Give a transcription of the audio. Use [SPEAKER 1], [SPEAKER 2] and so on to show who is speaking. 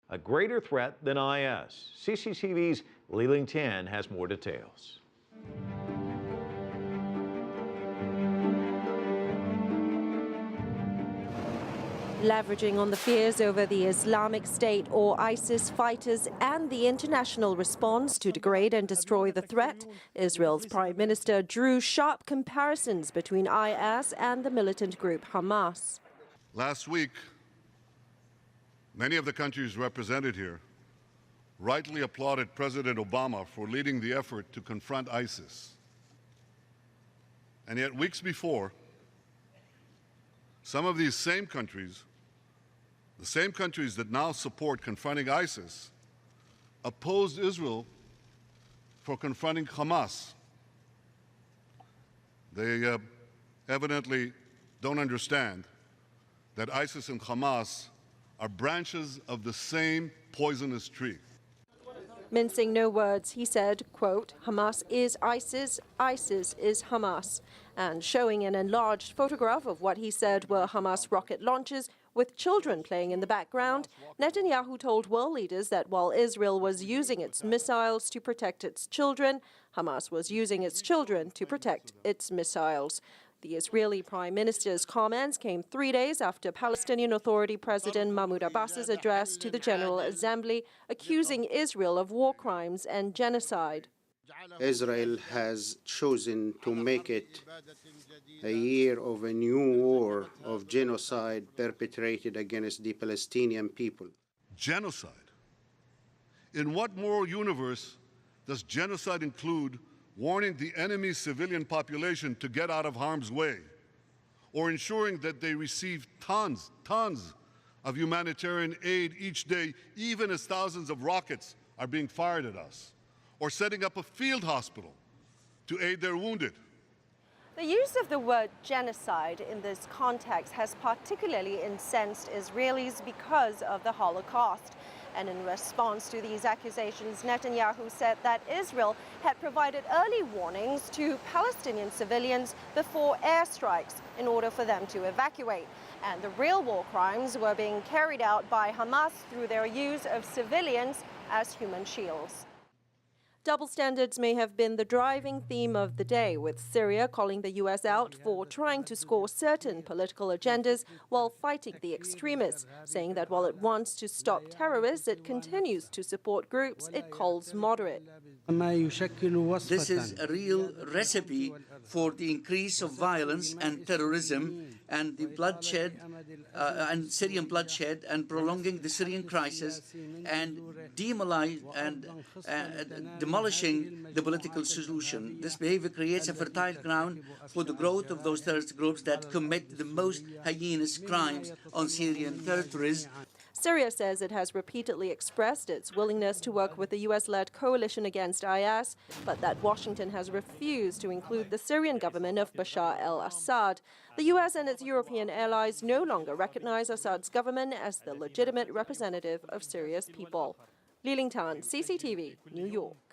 [SPEAKER 1] a greater threat than IS. CCTV's Liling has more details.
[SPEAKER 2] Leveraging on the fears over the Islamic State or ISIS fighters and the international response to degrade and destroy the threat, Israel's Prime Minister drew sharp comparisons between IS and the militant group Hamas.
[SPEAKER 3] Last week, many of the countries represented here rightly applauded President Obama for leading the effort to confront ISIS. And yet, weeks before, some of these same countries, the same countries that now support confronting ISIS, opposed Israel for confronting Hamas. They evidently don't understand that ISIS and Hamas are branches of the same poisonous tree.
[SPEAKER 2] Mincing no words, he said, quote, Hamas is ISIS, ISIS is Hamas. And showing an enlarged photograph of what he said were Hamas rocket launches with children playing in the background, Netanyahu told world leaders that while Israel was using its missiles to protect its children, Hamas was using its children to protect its missiles. The Israeli Prime Minister's comments came 3 days after Palestinian Authority President Mahmoud Abbas's address to the General Assembly, accusing Israel of war crimes and genocide.
[SPEAKER 4] Israel has chosen to make it a year of a new war of genocide perpetrated against the Palestinian people.
[SPEAKER 3] Genocide? In what moral universe does genocide include warning the enemy's civilian population to get out of harm's way, or ensuring that they receive tons of humanitarian aid each day, even as thousands of rockets are being fired at us, or setting up a field hospital to aid their wounded?
[SPEAKER 2] The use of the word genocide in this context has particularly incensed Israelis because of the Holocaust. And in response to these accusations, Netanyahu said that Israel had provided early warnings to Palestinian civilians before airstrikes in order for them to evacuate. And the real war crimes were being carried out by Hamas through their use of civilians as human shields. Double standards may have been the driving theme of the day, with Syria calling the U.S. out for trying to score certain political agendas while fighting the extremists, saying that while it wants to stop terrorists, it continues to support groups it calls moderate.
[SPEAKER 5] This is a real recipe for the increase of violence and terrorism and the bloodshed and Syrian bloodshed and prolonging the Syrian crisis and demolishing the political solution. This behavior creates a fertile ground for the growth of those terrorist groups that commit the most heinous crimes on Syrian territories.
[SPEAKER 2] Syria says it has repeatedly expressed its willingness to work with the U.S.-led coalition against IS, but that Washington has refused to include the Syrian government of Bashar al-Assad. The U.S. and its European allies no longer recognize Assad's government as the legitimate representative of Syria's people. Liling, CCTV, New York.